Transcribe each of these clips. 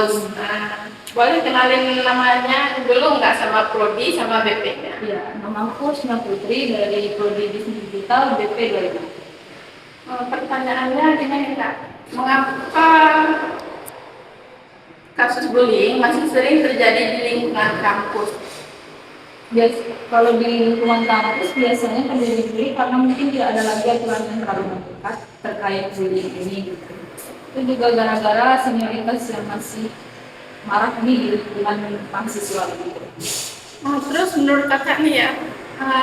kampus. Nah, boleh kenalin namanya dulu nggak sama Prodi sama BP-nya? Ya, namaku Sina Putri dari Prodi Bisnis Digital BP 2000. Pertanyaannya gini Kak, mengapa kasus bullying masih sering terjadi di lingkungan kampus? Kalau di lingkungan kampus biasanya terjadi bullying karena mungkin tidak ada lagi aturan yang terlalu mengikat terkait bullying ini. Itu juga gara-gara senioritas yang masih marak nih di lingkungan mahasiswa gitu. Terus menurut Kakak nih ya,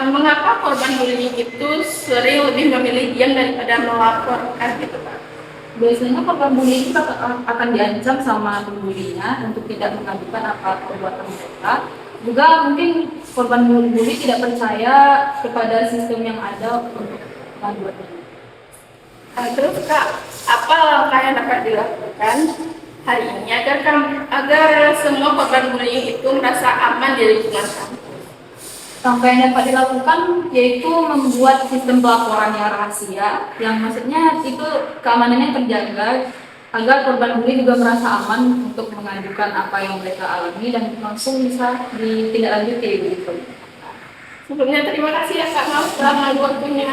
mengapa korban bullying itu sering lebih memilih diam daripada melaporkan gitu Kak? Biasanya korban bullying itu akan diancam sama pembulinya untuk tidak mengadukan apa perbuatan mereka. Juga mungkin korban bully tidak percaya kepada sistem yang ada untuk pengaduannya. Terus Kak, apa langkah yang dapat dilakukan hari ini agar semua korban bullying itu merasa aman di lingkungan kampus? Langkah yang dapat dilakukan yaitu membuat sistem pelaporan yang rahasia, yang maksudnya itu keamanannya terjaga agar korban bully juga merasa aman untuk mengadukan apa yang mereka alami dan langsung bisa ditindaklanjuti begitu. Sebelumnya terima kasih ya Kak Maaf telah mengambil waktunya.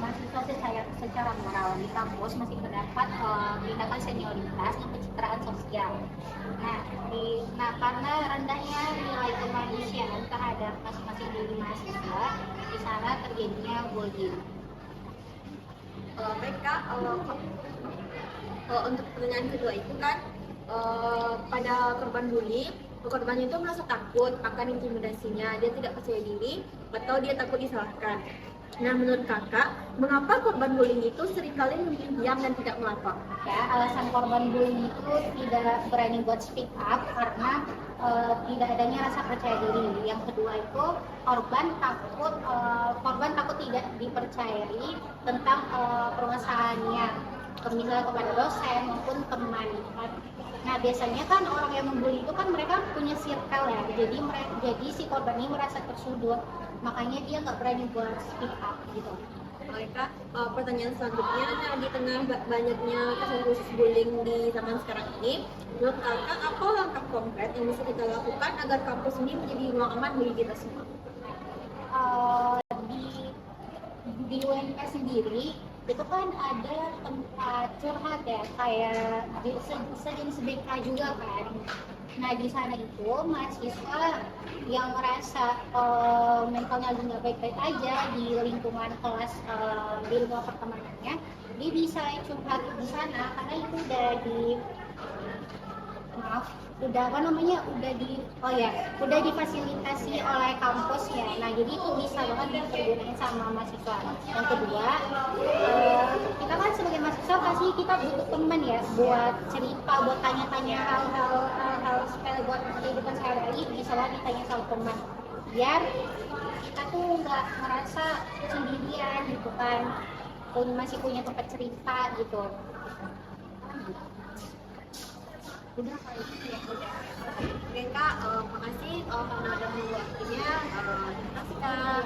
Mahasiswa secara moral di kampus masih terdapat tindakan senioritas dan pencitraan sosial. Karena rendahnya nilai kemanusiaan terhadap masing-masing diri mahasiswa, di sana terjadinya bullying. Untuk pertanyaan kedua itu kan pada korban bully, korban itu merasa takut akan intimidasinya, dia tidak percaya diri atau dia takut disalahkan. Nah, menurut kakak, mengapa korban bullying itu seringkali memilih diam dan tidak melapor? Ya, alasan korban bullying itu tidak berani buat speak up karena tidak adanya rasa percaya diri. Yang kedua itu korban takut tidak dipercayai tentang permasalahannya, misalnya kepada dosen maupun teman. Nah, biasanya kan orang yang membuli itu kan mereka punya circle ya, jadi si korban ini merasa tersudut, makanya dia nggak berani buat speak up gitu. Mereka pertanyaan selanjutnya, di tengah banyaknya kasus bullying di zaman sekarang ini, menurut kakak apa langkah konkret yang bisa kita lakukan agar kampus ini menjadi ruang aman bagi kita semua? Di UNK sendiri itu kan ada tempat curhat ya, kayak sejenis BK juga kan. Nah, di sana itu mahasiswa yang merasa mentalnya lagi nggak baik-baik aja di lingkungan kelas, di lingkungan pertemanannya, dia bisa curhat di sana karena itu udah difasilitasi oleh kampus ya. Nah, jadi itu bisa banget dipergunakan sama mahasiswa. Yang kedua, kita kan sebagai mahasiswa pasti kita butuh teman ya buat cerita, buat tanya-tanya hal sepele buat kehidupan sehari-hari, bisa banget ditanya sama teman biar kita tuh nggak merasa sendirian gitu kan, masih punya tempat cerita gitu. Udah kayak gitu ya. Oke Kak, makasih karena ada waktunya. Terima kasih Kak.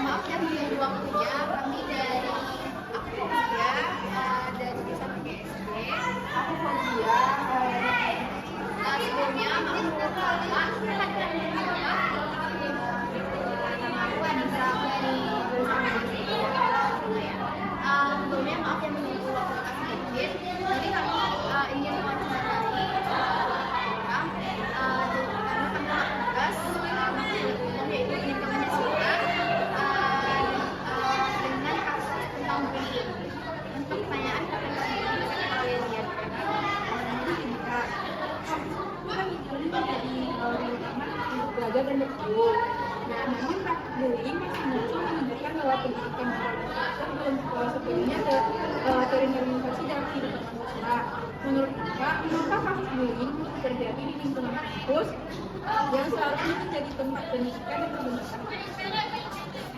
Maaf ya mengganggu waktunya, kami dari dari desa PGSD, aku Fauzia. Sebelumnya mau nama aku Anissa dari betul. Nah, namun praktik bullying masih muncul menunjukkan bahwa pendidikan moral dan karakter belum sepenuhnya terindikasi dalam kehidupan manusia. Menurut Kakak, mengapa kasus bullying terjadi di lingkungan kampus yang seharusnya menjadi tempat pendidikan dan pembentukan?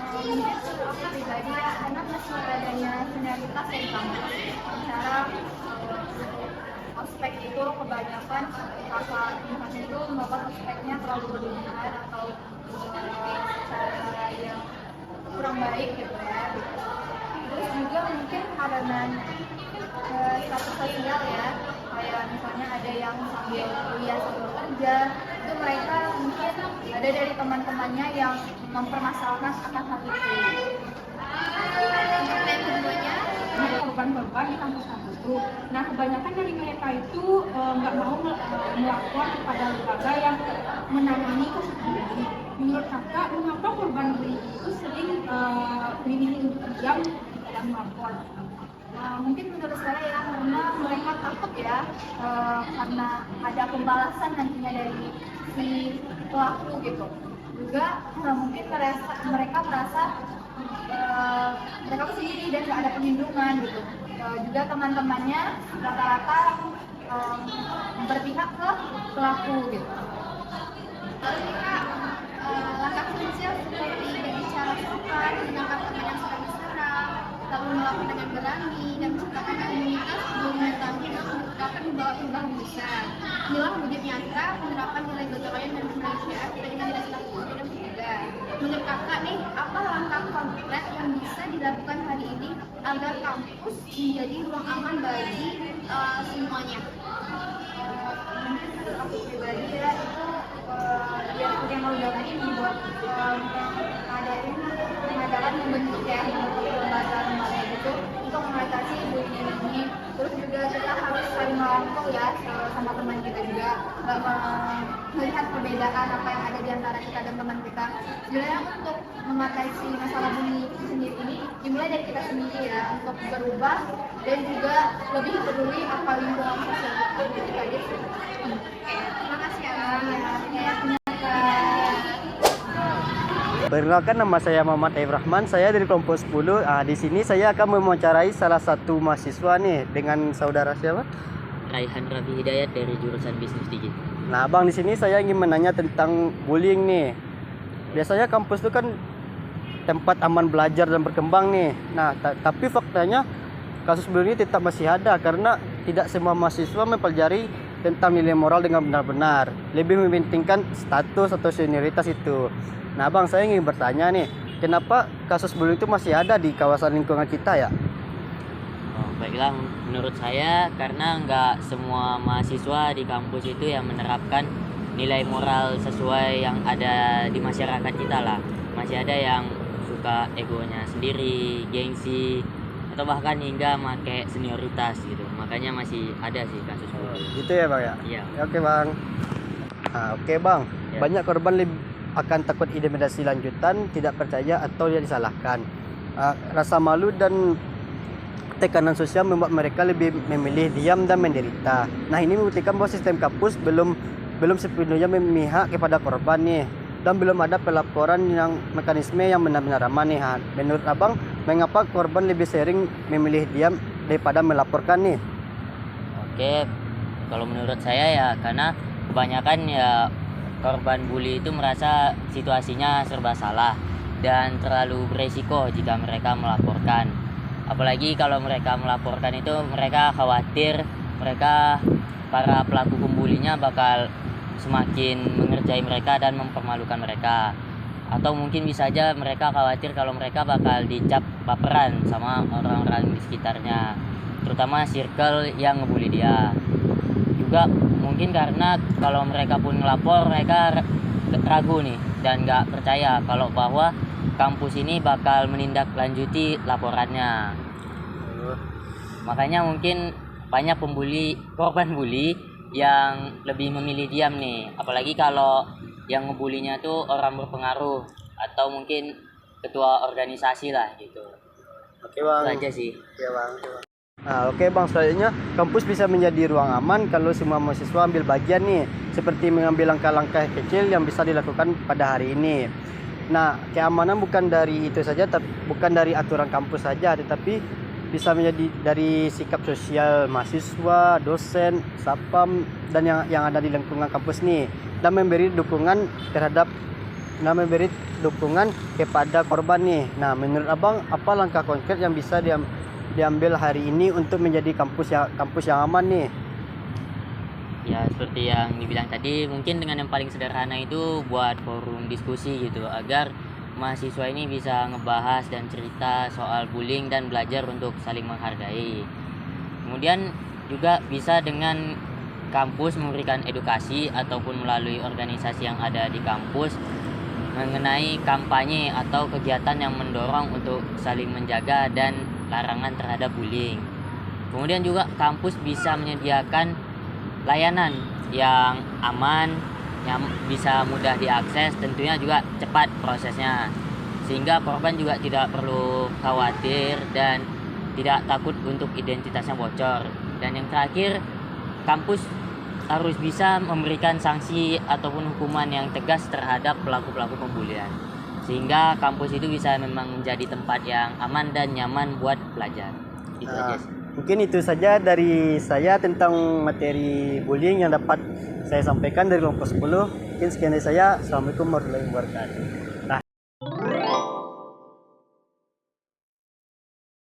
Mungkin kalau aku pribadi ya, karena masih adanya senioritas dari kampus secara ospek itu kebanyakan kakak tingkatnya itu melakukan ospeknya terlalu berlebihan atau cara yang kurang baik gitu ya. Terus juga mungkin karena status sosial ya, kayak misalnya ada yang sambil kuliah sambil kerja, itu mereka mungkin ada dari teman-temannya yang mempermasalahkan akan hal itu. Yang keduanya, korban-korban di kampus-kampus itu. Nah, kebanyakan dari mereka itu nggak mau melapor kepada lembaga yang menangani kasus bullying. Menurut Kakak, mengapa korban bullying itu sering memilih untuk diam dan melapor? Mungkin menurut saya ya, karena mereka takut ya, karena ada pembalasan nantinya dari si pelaku gitu. Juga mungkin mereka merasa mereka sendiri dan nggak ada perlindungan gitu. Juga teman-temannya rata-rata berpihak ke pelaku gitu. langkah krusial seperti berbicara sopan, menangkap teman yang sedang diserang, lalu melakukan dengan berani dan menciptakan komunitas sebelum menangani akan membawa perubahan besar. Inilah wujud nyata penerapan nilai gotong royong dan kemanusiaan dengan dilakukan dan mencegah. Menurut Kakak nih, apa langkah konkret yang bisa dilakukan hari ini agar kampus menjadi ruang aman bagi semuanya? Mungkin menurut aku pribadi ya, itu yang undang-undang ini buat pengadakan membentuk ya lembaga-lembaga gitu untuk mengatasi bullying ini. Terus juga kita harus saling merangkul ya sama teman kita juga, nggak melihat perbedaan apa yang ada di antara kita dan teman kita. Sebenarnya untuk mengatasi masalah bullying itu sendiri ini dimulai dari kita sendiri ya, untuk berubah dan juga lebih peduli apa lingkungan sosial kita gitu. Terima kasih ya. Perkenalkan, nama saya Muhammad Ibrahman, saya dari kelompok 10. Di sini saya akan mewawancarai salah satu mahasiswa nih dengan saudara siapa? Raihan Rabi Hidayat dari jurusan Bisnis Digital. Nah, Bang, di sini saya ingin menanya tentang bullying nih. Biasanya kampus itu kan tempat aman belajar dan berkembang nih. Nah, tapi faktanya kasus bullying ini tetap masih ada karena tidak semua mahasiswa mempelajari tentang nilai moral dengan benar-benar. Lebih mementingkan status atau senioritas itu. Nah, Bang, saya ingin bertanya nih, kenapa kasus bullying itu masih ada di kawasan lingkungan kita ya? Baiklah, menurut saya karena nggak semua mahasiswa di kampus itu yang menerapkan nilai moral sesuai yang ada di masyarakat kita lah. Masih ada yang suka egonya sendiri, gengsi, atau bahkan hingga pakai senioritas gitu. Makanya masih ada sih kasus bullying. Gitu ya, Bang ya? Iya. Oke, Bang. Nah, oke, Bang. Ya. Banyak korban akan takut intimidasi lanjutan, tidak percaya atau dia disalahkan. Rasa malu dan tekanan sosial membuat mereka lebih memilih diam dan menderita. Nah, ini membuktikan bahwa sistem kampus belum sepenuhnya memihak kepada korban nih, dan belum ada pelaporan yang mekanisme yang benar-benar aman nih. Menurut Abang, mengapa korban lebih sering memilih diam daripada melaporkan nih? Oke, kalau menurut saya ya karena kebanyakan ya korban bully itu merasa situasinya serba salah dan terlalu beresiko jika mereka melaporkan. Apalagi kalau mereka melaporkan itu mereka khawatir para pelaku pembulinya bakal semakin mengerjai mereka dan mempermalukan mereka. Atau mungkin bisa aja mereka khawatir kalau mereka bakal dicap baperan sama orang-orang di sekitarnya, terutama circle yang ngebully dia. Juga mungkin karena kalau mereka pun ngelapor, mereka ragu nih dan nggak percaya kalau bahwa kampus ini bakal menindaklanjuti laporannya. Makanya mungkin banyak korban bully yang lebih memilih diam nih, apalagi kalau yang ngebulinya tuh orang berpengaruh atau mungkin ketua organisasi lah gitu. Oke, Bang. Itu aja sih. Ya, Bang. Nah, oke Bang, selanjutnya kampus bisa menjadi ruang aman kalau semua mahasiswa ambil bagian nih, seperti mengambil langkah-langkah kecil yang bisa dilakukan pada hari ini. Nah, keamanan bukan dari itu saja, bukan dari aturan kampus saja, tetapi bisa menjadi dari sikap sosial mahasiswa, dosen, satpam, dan yang ada di lingkungan kampus nih, dan memberi dukungan kepada korban nih. Nah, menurut Abang, apa langkah konkret yang bisa diambil hari ini untuk menjadi kampus yang aman nih? Ya seperti yang dibilang tadi, mungkin dengan yang paling sederhana itu buat forum diskusi gitu, agar mahasiswa ini bisa ngebahas dan cerita soal bullying dan belajar untuk saling menghargai. Kemudian juga bisa dengan kampus memberikan edukasi ataupun melalui organisasi yang ada di kampus mengenai kampanye atau kegiatan yang mendorong untuk saling menjaga dan larangan terhadap bullying. Kemudian juga kampus bisa menyediakan layanan yang aman, yang bisa mudah diakses, tentunya juga cepat prosesnya, sehingga korban juga tidak perlu khawatir dan tidak takut untuk identitasnya bocor. Dan yang terakhir, kampus harus bisa memberikan sanksi ataupun hukuman yang tegas terhadap pelaku-pelaku pembulian, sehingga kampus itu bisa memang menjadi tempat yang aman dan nyaman buat belajar. Itu aja sih. Mungkin itu saja dari saya tentang materi bullying yang dapat saya sampaikan dari kelompok 10. Mungkin sekian dari saya. Assalamualaikum warahmatullahi wabarakatuh.